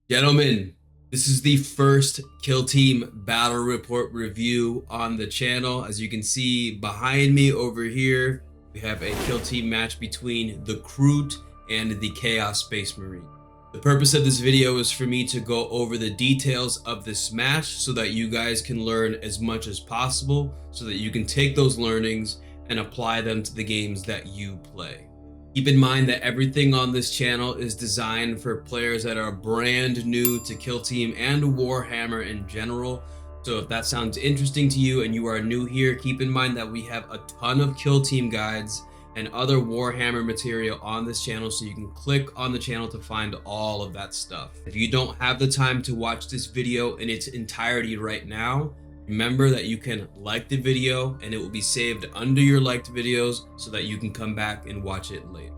Gentlemen, this is the first Kill Team Battle Report review on the channel. As you can see behind me over here, we have a Kill Team match between the Kroot and the Chaos Space Marine. The purpose of this video is for me to go over the details of this match so that you guys can learn as much as possible, so that you can take those learnings and apply them to the games that you play. Keep in mind that everything on this channel is designed for players that are brand new to Kill Team and Warhammer in general. So if that sounds interesting to you and you are new here, keep in mind that we have a ton of Kill Team guides and other Warhammer material on this channel, so you can click on the channel to find all of that stuff. If you don't have the time to watch this video in its entirety right now, remember that you can like the video and it will be saved under your liked videos so that you can come back and watch it later.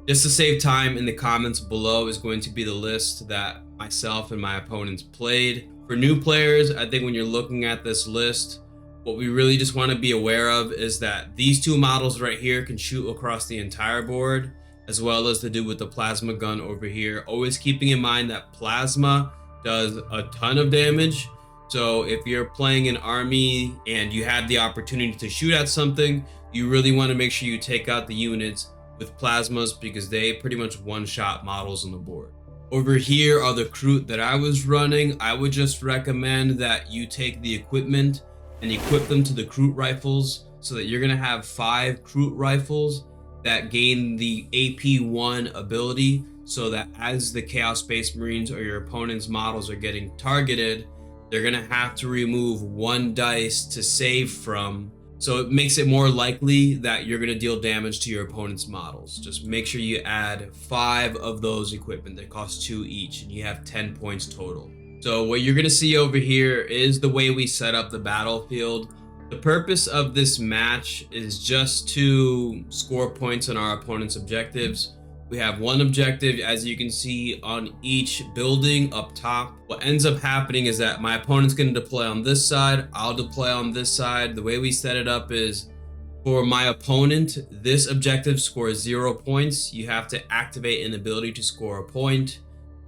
Just to save time, in the comments below is going to be the list that myself and my opponents played. For new players, I think when you're looking at this list, what we really just want to be aware of is that these two models right here can shoot across the entire board, as well as the dude with the plasma gun over here. Always keeping in mind that plasma does a ton of damage. So if you're playing an army and you have the opportunity to shoot at something, you really want to make sure you take out the units with plasmas, because they pretty much one-shot models on the board. Over here are the Kroot that I was running. I would just recommend that you take the equipment and equip them to the Kroot rifles, so that you're going to have 5 Kroot rifles that gain the AP1 ability, so that as the Chaos Space Marines or your opponent's models are getting targeted, they're going to have to remove 1 dice to save from. So it makes it more likely that you're going to deal damage to your opponent's models. Just make sure you add 5 of those equipment. They cost 2 each, and you have 10 points total. So what you're going to see over here is the way we set up the battlefield. The purpose of this match is just to score points on our opponent's objectives. We have 1 objective, as you can see, on each building up top. What ends up happening is that my opponent's going to deploy on this side, I'll deploy on this side. The way we set it up is, for my opponent, this objective scores 0 points. You have to activate an ability to score a point.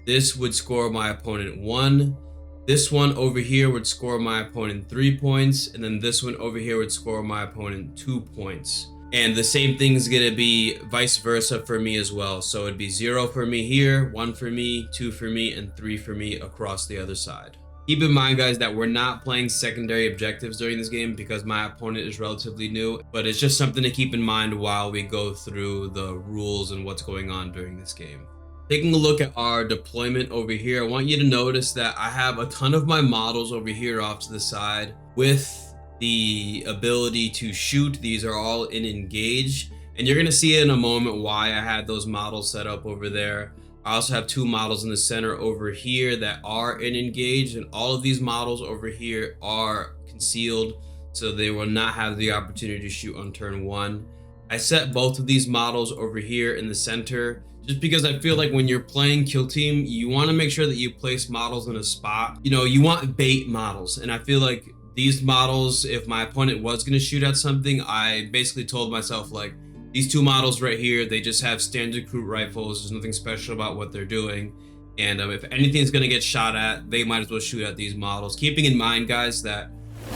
This would score my opponent 1. This one over here would score my opponent 3 points. And then this one over here would score my opponent 2 points. And the same thing is going to be vice versa for me as well. So it'd be 0 for me here, 1 for me, 2 for me, and 3 for me across the other side. Keep in mind, guys, that we're not playing secondary objectives during this game because my opponent is relatively new, but it's just something to keep in mind while we go through the rules and what's going on during this game. Taking a look at our deployment over here, I want you to notice that I have a ton of my models over here off to the side with the ability to shoot. These are all in engage, and you're going to see in a moment why I had those models set up over there. I also have 2 models in the center over here that are in engage, and all of these models over here are concealed, so they will not have the opportunity to shoot on turn 1. I set both of these models over here in the center just because I feel like when you're playing Kill Team, you want to make sure that you place models in a spot. You know, you want bait models, and I feel like these models, if my opponent was going to shoot at something, I basically told myself, like, these 2 models right here, they just have standard Kroot rifles. There's nothing special about what they're doing. And if anything's going to get shot at, they might as well shoot at these models. Keeping in mind, guys, that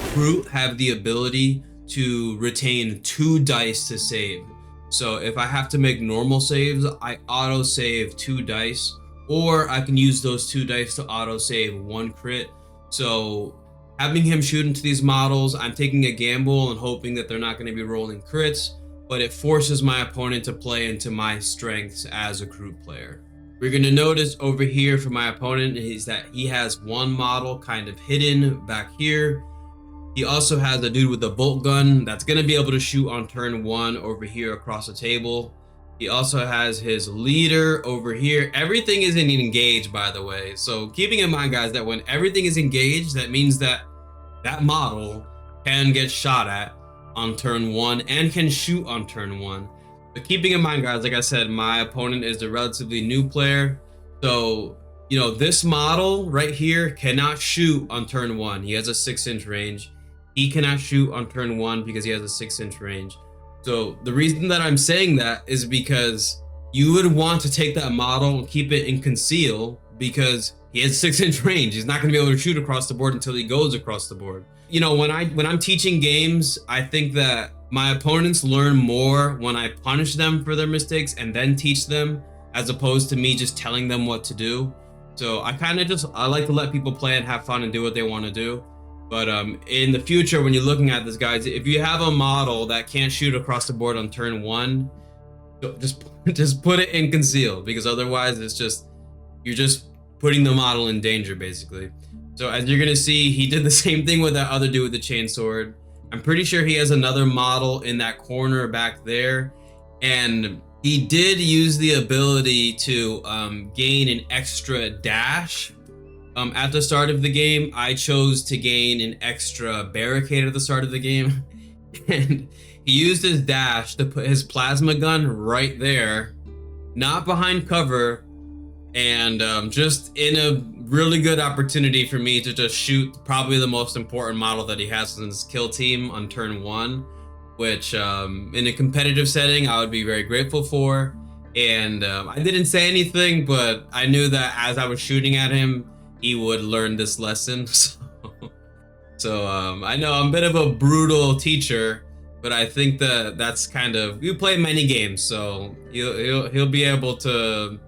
Kroot have the ability to retain 2 dice to save. So if I have to make normal saves, I auto save 2 dice, or I can use those 2 dice to auto save 1 crit. So having him shoot into these models, I'm taking a gamble and hoping that they're not going to be rolling crits, but it forces my opponent to play into my strengths as a Kroot player. We're going to notice over here for my opponent is that he has 1 model kind of hidden back here. He also has a dude with a bolt gun that's going to be able to shoot on turn 1 over here across the table. He also has his leader over here. Everything is in engage, by the way. So keeping in mind, guys, that when everything is engaged, that means that that model can get shot at on turn 1 and can shoot on turn 1. But keeping in mind, guys, like I said, my opponent is a relatively new player. So, you know, this model right here cannot shoot on turn 1. He has a 6-inch range. He cannot shoot on turn 1 because he has a 6-inch range. So the reason that I'm saying that is because you would want to take that model and keep it in conceal, because he has 6-inch range. He's not going to be able to shoot across the board until he goes across the board. You know, when I'm teaching games, I think that my opponents learn more when I punish them for their mistakes and then teach them, as opposed to me just telling them what to do. So I like to let people play and have fun and do what they want to do. But in the future, when you're looking at this, guys, if you have a model that can't shoot across the board on turn 1, just put it in conceal, because otherwise you're just putting the model in danger, basically. So as you're gonna see, he did the same thing with that other dude with the chainsword. I'm pretty sure he has another model in that corner back there, and he did use the ability to gain an extra dash at the start of the game. I chose to gain an extra barricade at the start of the game, and he used his dash to put his plasma gun right there, not behind cover, and just in a really good opportunity for me to just shoot probably the most important model that he has in his kill team on turn 1, which in a competitive setting I would be very grateful for. And I didn't say anything, but I knew that as I was shooting at him, he would learn this lesson. So I know I'm a bit of a brutal teacher, but I think that that's kind of, we play many games, so he'll be able to,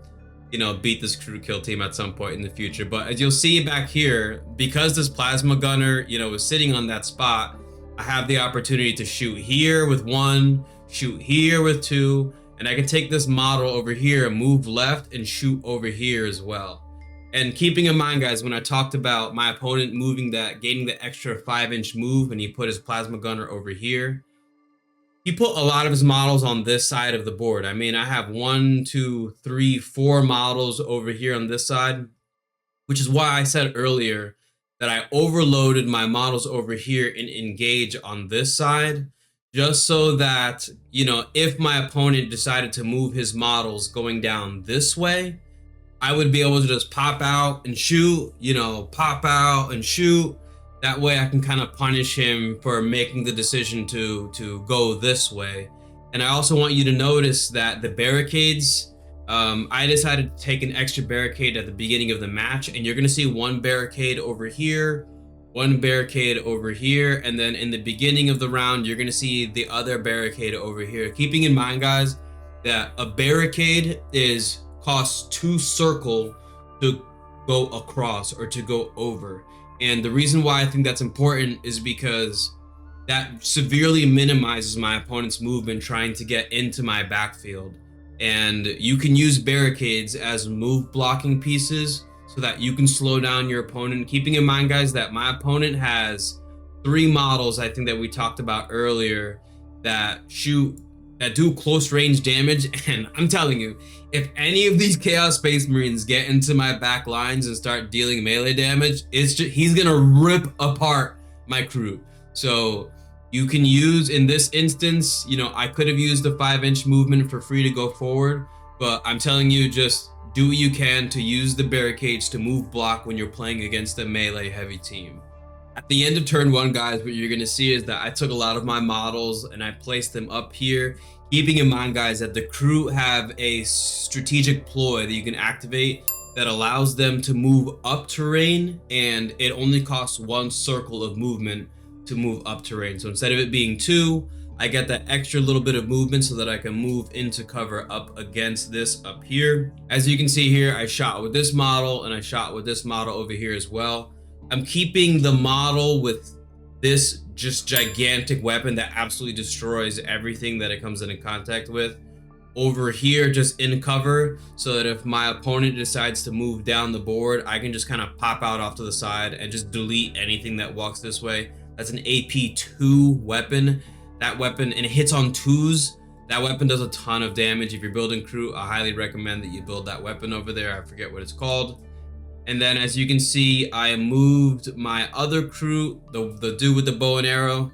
you know, beat this crew kill team at some point in the future. But as you'll see back here, because this plasma gunner, you know, is sitting on that spot, I have the opportunity to shoot here with 1, shoot here with 2, and I can take this model over here and move left and shoot over here as well. And keeping in mind, guys, when I talked about my opponent gaining the extra 5-inch move, and he put his plasma gunner over here, he put a lot of his models on this side of the board. I mean, I have 1, 2, 3, 4 models over here on this side, which is why I said earlier that I overloaded my models over here and engage on this side, just so that, you know, if my opponent decided to move his models going down this way, I would be able to just pop out and shoot, you know, pop out and shoot. That way I can kind of punish him for making the decision to go this way. And I also want you to notice that the barricades, I decided to take an extra barricade at the beginning of the match, and you're going to see 1 barricade over here, 1 barricade over here, and then in the beginning of the round, you're going to see the other barricade over here. Keeping in mind, guys, that a barricade costs 2 circle to go across or to go over. And the reason why I think that's important is because that severely minimizes my opponent's movement trying to get into my backfield. And you can use barricades as move blocking pieces so that you can slow down your opponent. Keeping in mind, guys, that my opponent has 3 models, I think, that we talked about earlier, that do close range damage. And I'm telling you, if any of these Chaos Space Marines get into my back lines and start dealing melee damage, he's gonna rip apart my crew. So you can use, in this instance, you know, I could have used the 5-inch movement for free to go forward, but I'm telling you, just do what you can to use the barricades to move block when you're playing against a melee heavy team. At the end of turn 1, guys, what you're gonna see is that I took a lot of my models and I placed them up here. Keeping in mind, guys, that the crew have a strategic ploy that you can activate that allows them to move up terrain, and it only costs 1 circle of movement to move up terrain. So instead of it being 2, I get that extra little bit of movement so that I can move into cover up against this up here. As you can see here, I shot with this model and I shot with this model over here as well. I'm keeping the model with this just gigantic weapon that absolutely destroys everything that it comes into contact with over here, just in cover, so that if my opponent decides to move down the board, I can just kind of pop out off to the side and just delete anything that walks this way. That's an AP2 weapon. That weapon, and it hits on 2s. That weapon does a ton of damage. If you're building crew, I highly recommend that you build that weapon over there. I forget what it's called. And then, as you can see, I moved my other crew, the dude with the bow and arrow,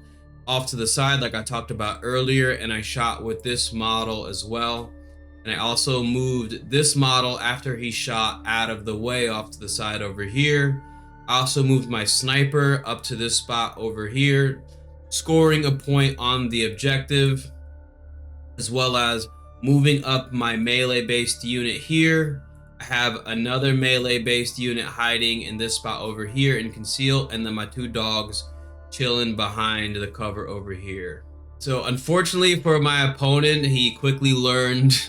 off to the side like I talked about earlier, and I shot with this model as well. And I also moved this model after he shot out of the way off to the side over here. I also moved my sniper up to this spot over here, scoring a point on the objective, as well as moving up my melee based unit here. I have another melee based unit hiding in this spot over here and conceal, and then my 2 dogs chilling behind the cover over here. So unfortunately for my opponent, he quickly learned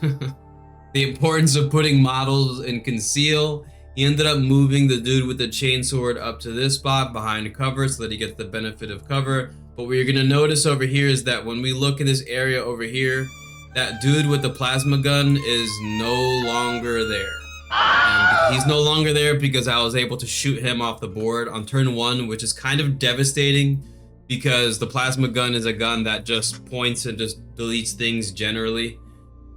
the importance of putting models in conceal. He ended up moving the dude with the chainsword up to this spot behind cover so that he gets the benefit of cover. But what you're gonna notice over here is that when we look in this area over here, that dude with the plasma gun is no longer there. And he's no longer there because I was able to shoot him off the board on turn 1, which is kind of devastating because the plasma gun is a gun that just points and just deletes things generally.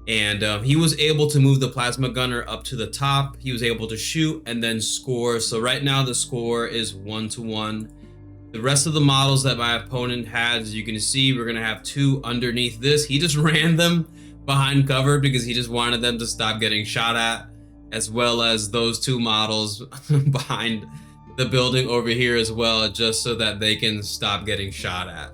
And he was able to move the plasma gunner up to the top. He was able to shoot and then score. So right now the score is 1-1. The rest of the models that my opponent had, as you can see, we're gonna have 2 underneath this. He just ran them behind cover because he just wanted them to stop getting shot at, as well as those 2 models behind the building over here as well, just so that they can stop getting shot at.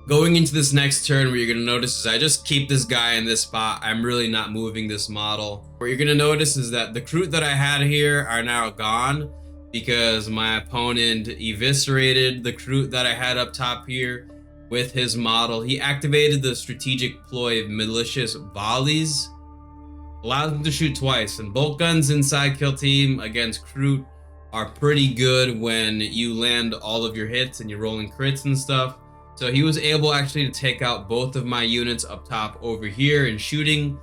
Going into this next turn, what you're gonna notice is I just keep this guy in this spot. I'm really not moving this model. What you're gonna notice is that the Kroot that I had here are now gone because my opponent eviscerated the Kroot that I had up top here with his model. He activated the strategic ploy of malicious volleys, allows him to shoot twice, and bolt guns inside kill team against Kroot are pretty good when you land all of your hits and you're rolling crits and stuff. So he was able actually to take out both of my units up top over here and shooting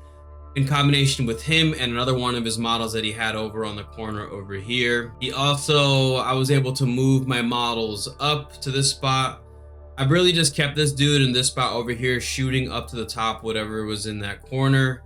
in combination with him and another one of his models that he had over on the corner over here. He also, I was able to move my models up to this spot. I really just kept this dude in this spot over here shooting up to the top, whatever was in that corner.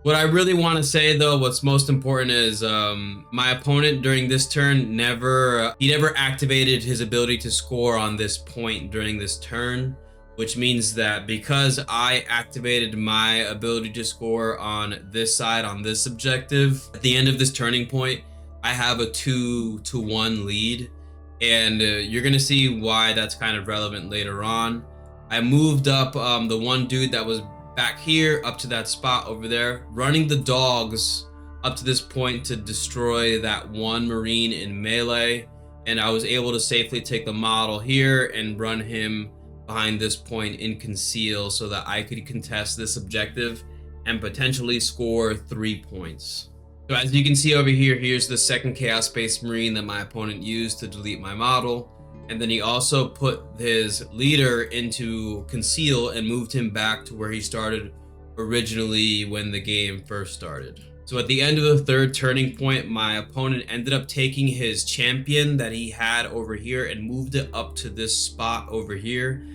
What I really want to say though, what's most important is my opponent during this turn never activated his ability to score on this point during this turn, which means that because I activated my ability to score on this side, on this objective, at the end of this turning point, I have a 2-1 lead, and you're gonna see why that's kind of relevant later on. I moved up the one dude that was back here up to that spot over there, running the dogs up to this point to destroy that 1 Marine in melee, and I was able to safely take the model here and run him behind this point in conceal so that I could contest this objective and potentially score 3 points. So as you can see over here, here's the second Chaos Space Marine that my opponent used to delete my model. And then he also put his leader into conceal and moved him back to where he started originally when the game first started. So at the end of the third turning point, my opponent ended up taking his champion that he had over here and moved it up to this spot over here,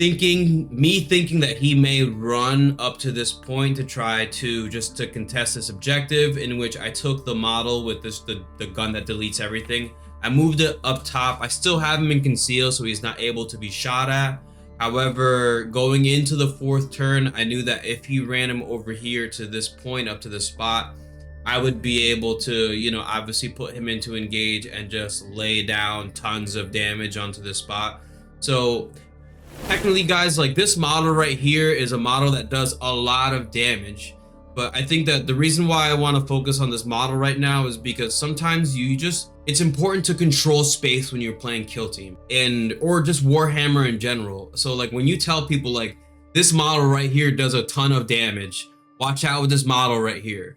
thinking that he may run up to this point to try to just contest this objective, in which I took the model with the gun that deletes everything. I moved it up top. I still have him in conceal, so he's not able to be shot at. However, going into the fourth turn, I knew that if he ran him over here to this point, up to the spot, I would be able to, obviously put him into engage and just lay down tons of damage onto this spot. So technically, guys, like this model right here is a model that does a lot of damage. But I think that the reason why I want to focus on this model right now is because sometimes it's important to control space when you're playing kill team or just Warhammer in general. So like when you tell people like this model right here does a ton of damage, watch out with this model right here.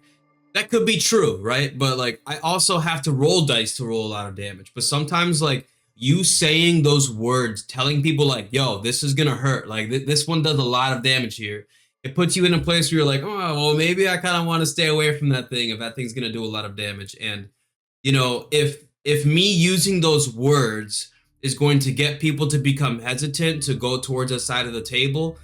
That could be true, right? But like I also have to roll dice to roll a lot of damage. But sometimes like you saying those words, telling people like, yo, this is gonna hurt. Like this one does a lot of damage here. It puts you in a place where you're like, oh, well, maybe I kind of want to stay away from that thing if that thing's going to do a lot of damage. And, if me using those words is going to get people to become hesitant to go towards the side of the table,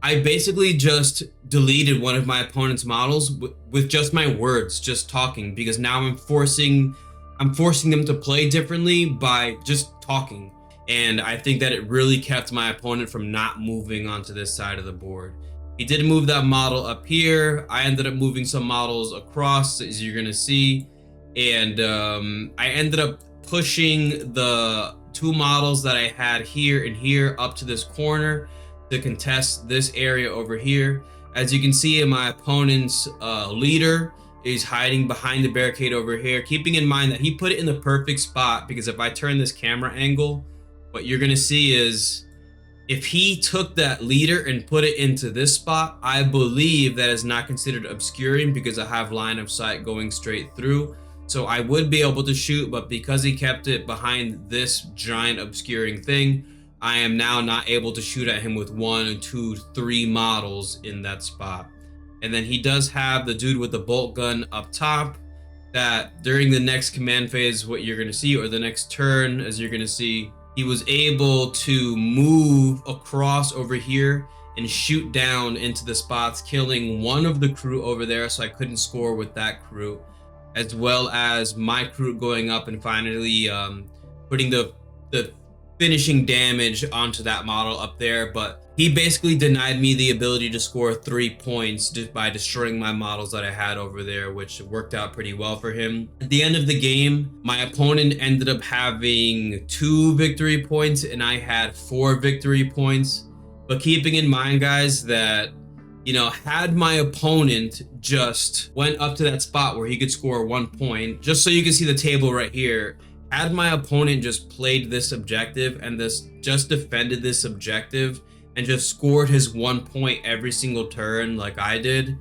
I basically just deleted one of my opponent's models with just my words, just talking, because now I'm forcing them to play differently by just talking. And I think that it really kept my opponent from not moving onto this side of the board. He did move that model up here. I ended up moving some models across, as you're gonna see. And I ended up pushing the 2 models that I had here and here up to this corner to contest this area over here. As you can see, my opponent's leader He's hiding behind the barricade over here, keeping in mind that he put it in the perfect spot, because if I turn this camera angle, what you're gonna see is if he took that leader and put it into this spot, I believe that is not considered obscuring because I have line of sight going straight through. So I would be able to shoot, but because he kept it behind this giant obscuring thing, I am now not able to shoot at him with 1, 2, 3 models in that spot. And then he does have the dude with the bolt gun up top that during the next command phase, what you're going to see, or the next turn, as you're going to see, he was able to move across over here and shoot down into the spots, killing one of the crew over there, so I couldn't score with that crew, as well as my crew going up and finally putting the finishing damage onto that model up there. But he basically denied me the ability to score 3 points just by destroying my models that I had over there, which worked out pretty well for him. At the end of the game, my opponent ended up having 2 victory points and I had 4 victory points. But keeping in mind, guys, that, you know, had my opponent just went up to that spot where he could score 1 point, just so you can see the table right here, had my opponent just played this objective and just defended this objective and just scored his 1 point every single turn like I did,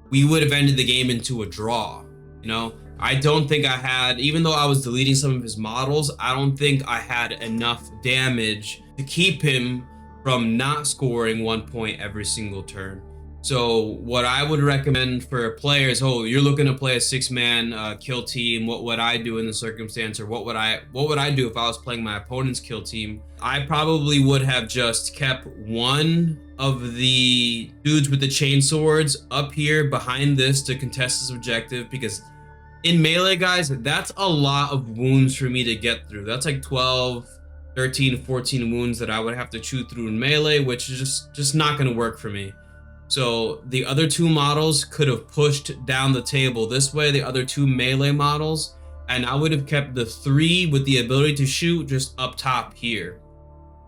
we would have ended the game into a draw. You know, I don't think I had, even though I was deleting some of his models, I don't think I had enough damage to keep him from not scoring 1 point every single turn. So what I would recommend for players, you're looking to play a 6-man kill team, what would I do in the circumstance, or what would I do if I was playing my opponent's kill team? I probably would have just kept one of the dudes with the chain swords up here behind this to contest this objective, because in melee, guys, that's a lot of wounds for me to get through. That's like 12, 13, 14 wounds that I would have to chew through in melee, which is just not going to work for me. So the other 2 models could have pushed down the table this way, the other 2 melee models, and I would have kept the 3 with the ability to shoot just up top here,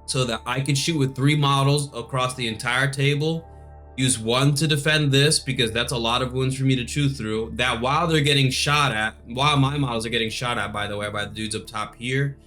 so that I could shoot with 3 models across the entire table, use 1 to defend this, because that's a lot of wounds for me to chew through, that while they're getting shot at, while my models are getting shot at, by the way, by the dudes up top here,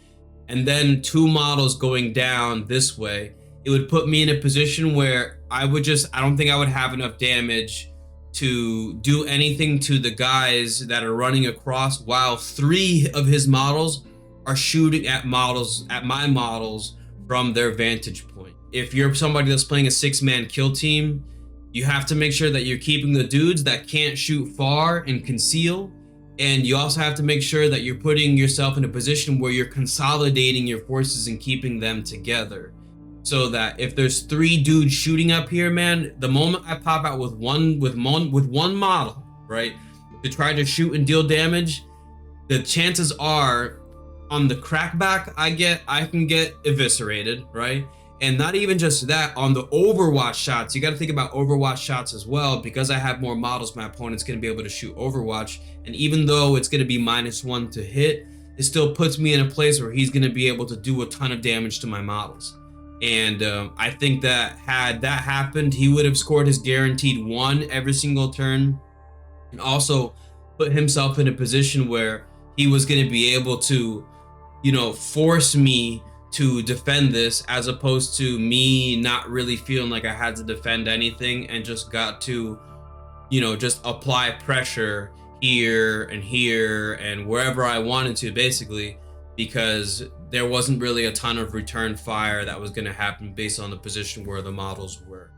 and then 2 models going down this way, it would put me in a position where I don't think I would have enough damage to do anything to the guys that are running across, while 3 of his models are shooting at my models from their vantage point. If you're somebody that's playing a 6-man kill team, you have to make sure that you're keeping the dudes that can't shoot far and conceal, and you also have to make sure that you're putting yourself in a position where you're consolidating your forces and keeping them together. So that if there's 3 dudes shooting up here, man, the moment I pop out with one model, right, to try to shoot and deal damage, the chances are on the crackback I can get eviscerated, right? And not even just that, on the overwatch shots, you got to think about overwatch shots as well. Because I have more models, my opponent's going to be able to shoot overwatch, and even though it's going to be -1 to hit, it still puts me in a place where he's going to be able to do a ton of damage to my models. And I think that had that happened, he would have scored his guaranteed 1 every single turn, and also put himself in a position where he was going to be able to, you know, force me to defend this, as opposed to me not really feeling like I had to defend anything and just got to, you know, just apply pressure here and wherever I wanted to, basically, because there wasn't really a ton of return fire that was going to happen based on the position where the models were.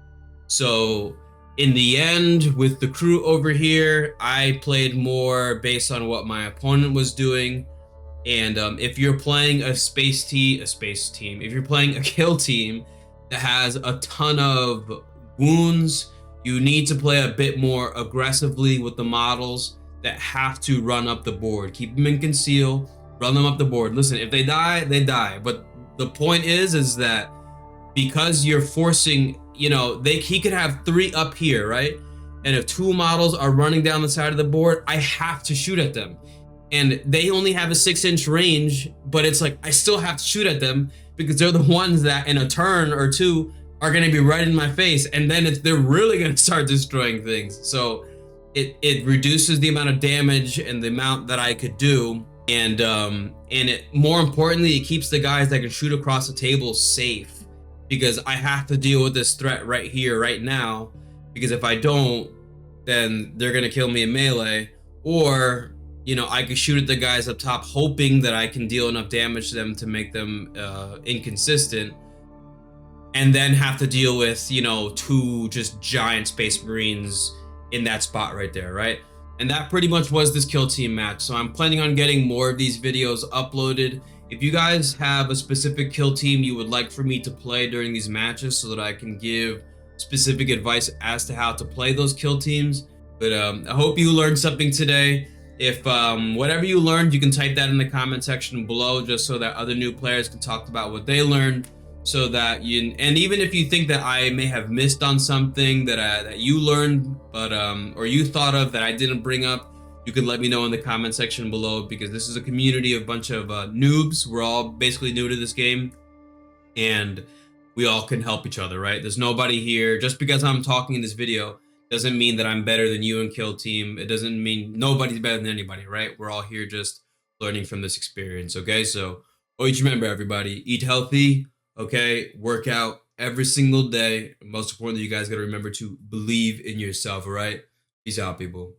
So in the end, with the crew over here, I played more based on what my opponent was doing. And if you're playing if you're playing a kill team that has a ton of wounds, you need to play a bit more aggressively with the models that have to run up the board. Keep them in conceal, run them up the board. Listen, if they die, they die. But the point is that because you're forcing, you know, he could have 3 up here, right? And if 2 models are running down the side of the board, I have to shoot at them. And they only have a 6-inch range, but it's like I still have to shoot at them because they're the ones that in a turn or 2 are going to be right in my face, and then they're really going to start destroying things. So it reduces the amount of damage and the amount that I could do, and it, more importantly, it keeps the guys that can shoot across the table safe, because I have to deal with this threat right here, right now, because if I don't, then they're gonna kill me in melee, or I could shoot at the guys up top hoping that I can deal enough damage to them to make them inconsistent, and then have to deal with two just giant space marines in that spot right there, right? And that pretty much was this kill team match. So I'm planning on getting more of these videos uploaded. If you guys have a specific kill team you would like for me to play during these matches so that I can give specific advice as to how to play those kill teams. But I hope you learned something today. If whatever you learned, you can type that in the comment section below, just so that other new players can talk about what they learned, so that and even if you think that I may have missed on something that you learned, but or you thought of that I didn't bring up, you can let me know in the comment section below, because this is a community of a bunch of noobs. We're all basically new to this game, and we all can help each other, right? There's nobody here. Just because I'm talking in this video doesn't mean that I'm better than you in kill team. It doesn't mean nobody's better than anybody, right? We're all here just learning from this experience, okay? So always remember, everybody, eat healthy, okay? Work out every single day. Most importantly, you guys got to remember to believe in yourself, all right? Peace out, people.